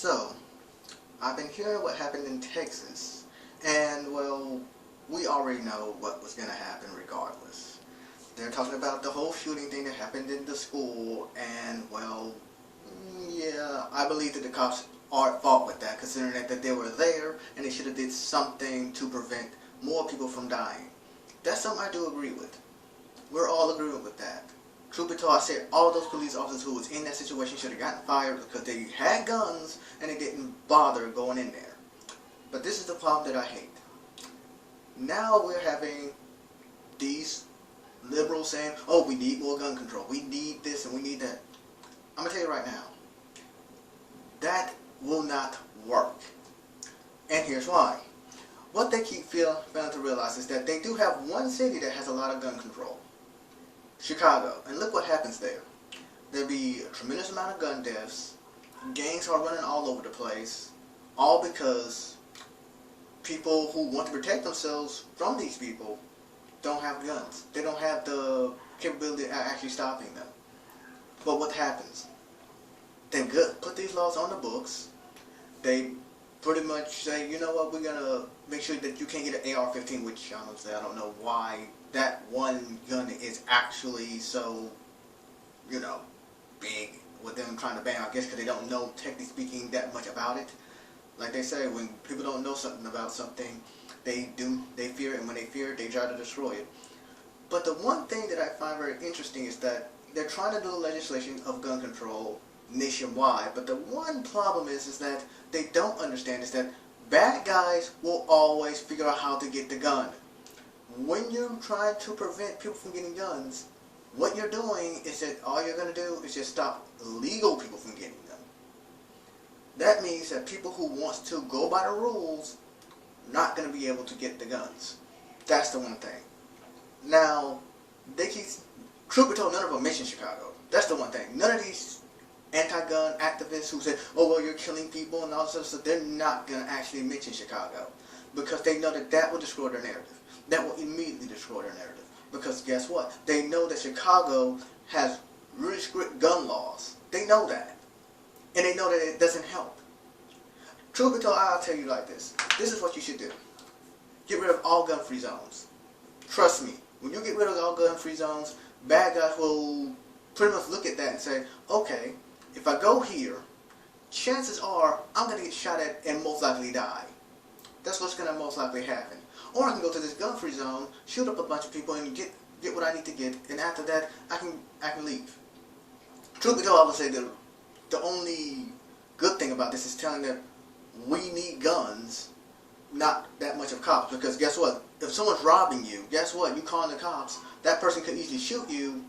So, I've been hearing what happened in Texas, and well, we already know what was going to happen regardless. They're talking about the whole shooting thing that happened in the school, and well, yeah, I believe that the cops are at fault with that, considering that they were there, and they should have did something to prevent more people from dying. That's something I do agree with. We're all agreeing with that. Truth be told, I said all those police officers who was in that situation should have gotten fired because they had guns and they didn't bother going in there. But this is the problem that I hate. Now we're having these liberals saying, oh, we need more gun control. We need this and we need that. I'm going to tell you right now, that will not work. And here's why. What they keep failing to realize is that they do have one city that has a lot of gun control. Chicago. And look what happens there. There'll be a tremendous amount of gun deaths. Gangs are running all over the place. All because people who want to protect themselves from these people don't have guns. They don't have the capability of actually stopping them. But what happens? They put these laws on the books. They pretty much say, you know what, we're going to make sure that you can't get an AR-15, which honestly I don't know why that one gun is actually so, big with them trying to ban. I guess because they don't know, technically speaking, that much about it. Like they say, when people don't know something about something, they fear it, and when they fear it, they try to destroy it. But the one thing that I find very interesting is that they're trying to do legislation of gun control nationwide, but the one problem is that they don't understand is that bad guys will always figure out how to get the gun. When you're trying to prevent people from getting guns, what you're doing is that all you're going to do is just stop legal people from getting them. That means that people who want to go by the rules not going to be able to get the guns. That's the one thing. Now, truth be told, none of them mention Chicago. That's the one thing. None of these anti-gun activists who say, oh, well, you're killing people and all this other stuff, they're not going to actually mention Chicago. Because they know that will destroy their narrative. That will immediately destroy their narrative. Because guess what? They know that Chicago has really strict gun laws. They know that. And they know that it doesn't help. Truth be told, I'll tell you like this. This is what you should do. Get rid of all gun-free zones. Trust me. When you get rid of all gun-free zones, bad guys will pretty much look at that and say, okay, if I go here, chances are I'm going to get shot at and most likely die. That's what's going to most likely happen. Or I can go to this gun-free zone, shoot up a bunch of people, and get what I need to get, and after that, I can leave. Truth be told, I would say that the only good thing about this is telling that we need guns, not that much of cops. Because guess what? If someone's robbing you, guess what? You calling the cops, that person could easily shoot you,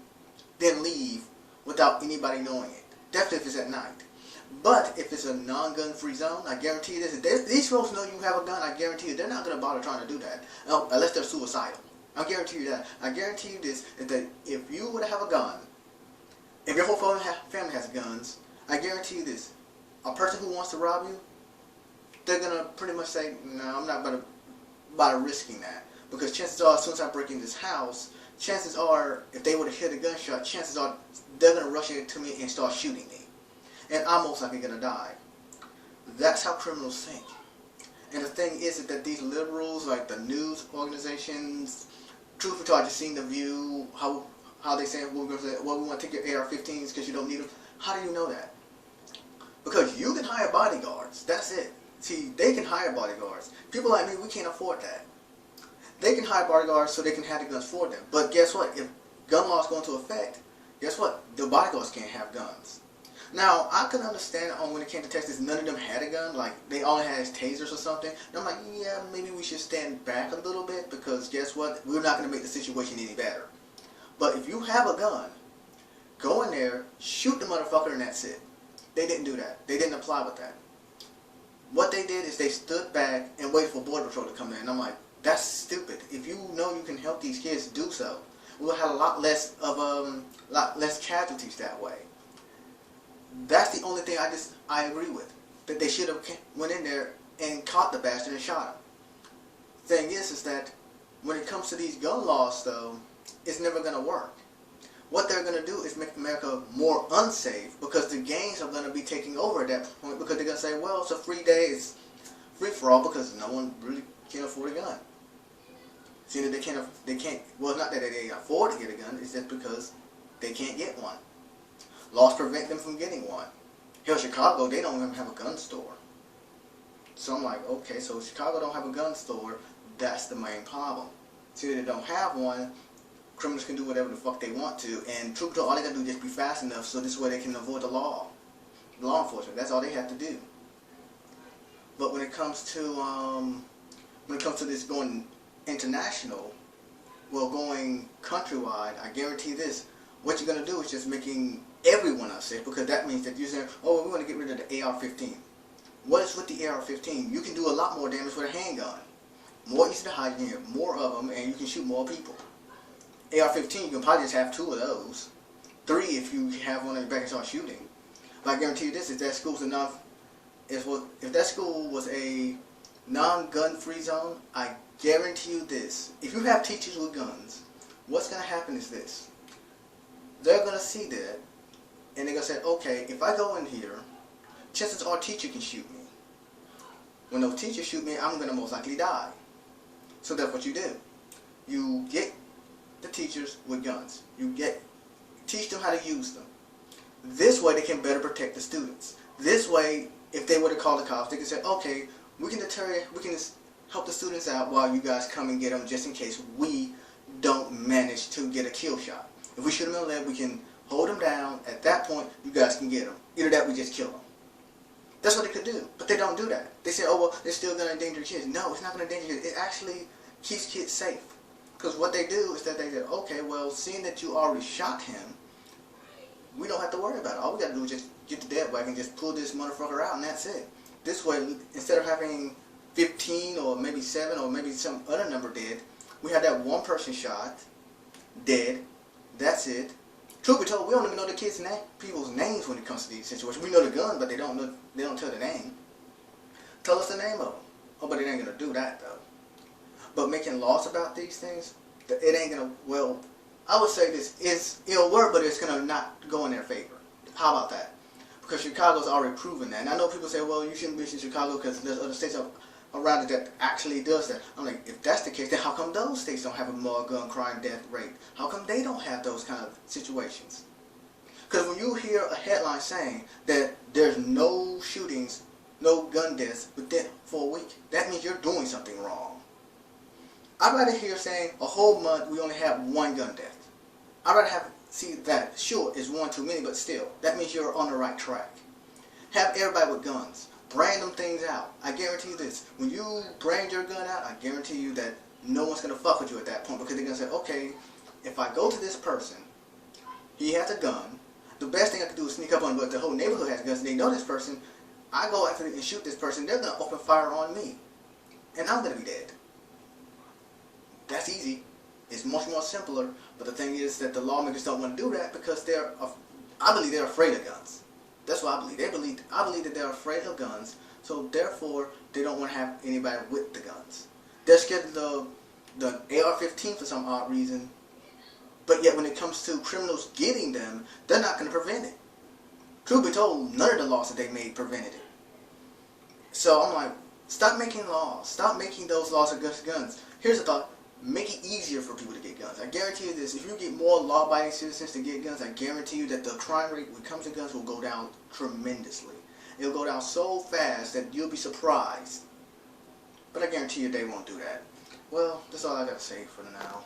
then leave without anybody knowing it. Definitely if it's at night. But if it's a non-gun free zone, I guarantee you this. If these folks know you have a gun, I guarantee you they're not going to bother trying to do that. Unless they're suicidal. I guarantee you that. I guarantee you this, is that if you were to have a gun, if your whole family has guns, I guarantee you this. A person who wants to rob you, they're going to pretty much say, no, I'm not about risking that. Because chances are, as soon as I break in this house, chances are, if they were to hear the gunshot, chances are they're going to rush into me and start shooting me. And I'm most likely going to die. That's how criminals think. And the thing is that these liberals, like the news organizations, truth be told, I just seen The View, how they say, well, we want to take your AR-15s because you don't need them. How do you know that? Because you can hire bodyguards. That's it. See, they can hire bodyguards. People like me, we can't afford that. They can hire bodyguards so they can have the guns for them. But guess what? If gun laws go into effect, guess what? The bodyguards can't have guns. Now, I can understand when it came to Texas, none of them had a gun. Like, they all had tasers or something. And I'm like, yeah, maybe we should stand back a little bit because guess what? We're not going to make the situation any better. But if you have a gun, go in there, shoot the motherfucker, and that's it. They didn't do that. They didn't apply with that. What they did is they stood back and waited for Border Patrol to come in. And I'm like, that's stupid. If you know you can help these kids, do so. We'll have a lot less casualties that way. That's the only thing I agree with. That they should have went in there and caught the bastard and shot him. Thing is that when it comes to these gun laws, though, it's never going to work. what they're going to do is make America more unsafe, because the gangs are going to be taking over at that point, because they're going to say, well, it's a free day, it's free for all, because no one really can afford a gun. See, that they can't, well, it's not that they can't afford to get a gun, it's just because they can't get one. Laws prevent them from getting one. Here in Chicago, they don't even have a gun store. So I'm like, okay, so Chicago don't have a gun store, that's the main problem. See, they don't have one, criminals can do whatever the fuck they want to, and truth be told, all they gotta do is just be fast enough so this way they can avoid the law enforcement. That's all they have to do. But when it comes to this going international, well, going countrywide, I guarantee this: what you're gonna do is just making everyone unsafe, because that means that you're saying, oh, well, we want to get rid of the AR-15. What is with the AR-15? You can do a lot more damage with a handgun. More easy to hide, you can get more of them, and you can shoot more people. AR-15, you can probably just have 2 of those. 3 if you have one in your back and start shooting. But I guarantee you this, if that school's if that school was a non-gun free zone, I guarantee you this: if you have teachers with guns, what's going to happen is this. They're going to see that, and they're going to say, okay, if I go in here, chances are a teacher can shoot me. When those teachers shoot me, I'm going to most likely die. So that's what you do. You get the teachers with guns. Teach them how to use them. This way they can better protect the students. This way, if they were to call the cops, they can say, okay, we can help the students out while you guys come and get them, just in case we don't manage to get a kill shot. If we shoot them in the leg, we can hold them down. At that point, you guys can get them. Either that, we just kill them. That's what they could do, but they don't do that. They say, oh, well, they're still going to endanger kids. No, it's not going to endanger kids. It actually keeps kids safe. Because what they do is that they say, okay, well, seeing that you already shot him, we don't have to worry about it. All we got to do is just get the dead wagon and just pull this motherfucker out, and that's it. This way, instead of having 15 or maybe 7 or maybe some other number dead, we have that one person shot, dead, that's it. Truth be told, we don't even know the people's names when it comes to these situations. We know the gun, but they don't tell the name. Tell us the name of them. Oh, but it ain't gonna do that though. But making laws about these things, it ain't gonna. Well, I would say it'll work, but it's gonna not go in their favor. How about that? Because Chicago's already proven that. And I know people say, well, you shouldn't be in Chicago because there's other states around it that actually does that. I'm like, if that's the case, then how come those states don't have a more gun crime death rate? How come they don't have those kind of situations? Because when you hear a headline saying that there's no shootings, no gun deaths for a week, that means you're doing something wrong. I'd rather hear saying a whole month we only have 1 gun death. I'd rather see that. Sure, it's 1 too many, but still, that means you're on the right track. Have everybody with guns. Brand them things out. I guarantee you this. When you brand your gun out, I guarantee you that no one's going to fuck with you at that point, because they're going to say, okay, if I go to this person, he has a gun, the best thing I can do is sneak up on him, but the whole neighborhood has guns, and they know this person, I go after them and shoot this person, they're going to open fire on me. And I'm going to be dead. That's easy. It's much more simpler, but the thing is that the lawmakers don't want to do that because I believe they're afraid of guns. That's what I believe. I believe that they're afraid of guns, so therefore they don't want to have anybody with the guns. They're scared of the AR-15 for some odd reason, but yet when it comes to criminals getting them, they're not going to prevent it. Truth be told, none of the laws that they made prevented it. So I'm like, stop making laws. Stop making those laws against guns. Here's the thought. Make it easier for people to get guns. I guarantee you this, if you get more law-abiding citizens to get guns, I guarantee you that the crime rate when it comes to guns will go down tremendously. It'll go down so fast that you'll be surprised. But I guarantee you they won't do that. Well, that's all I gotta say for now.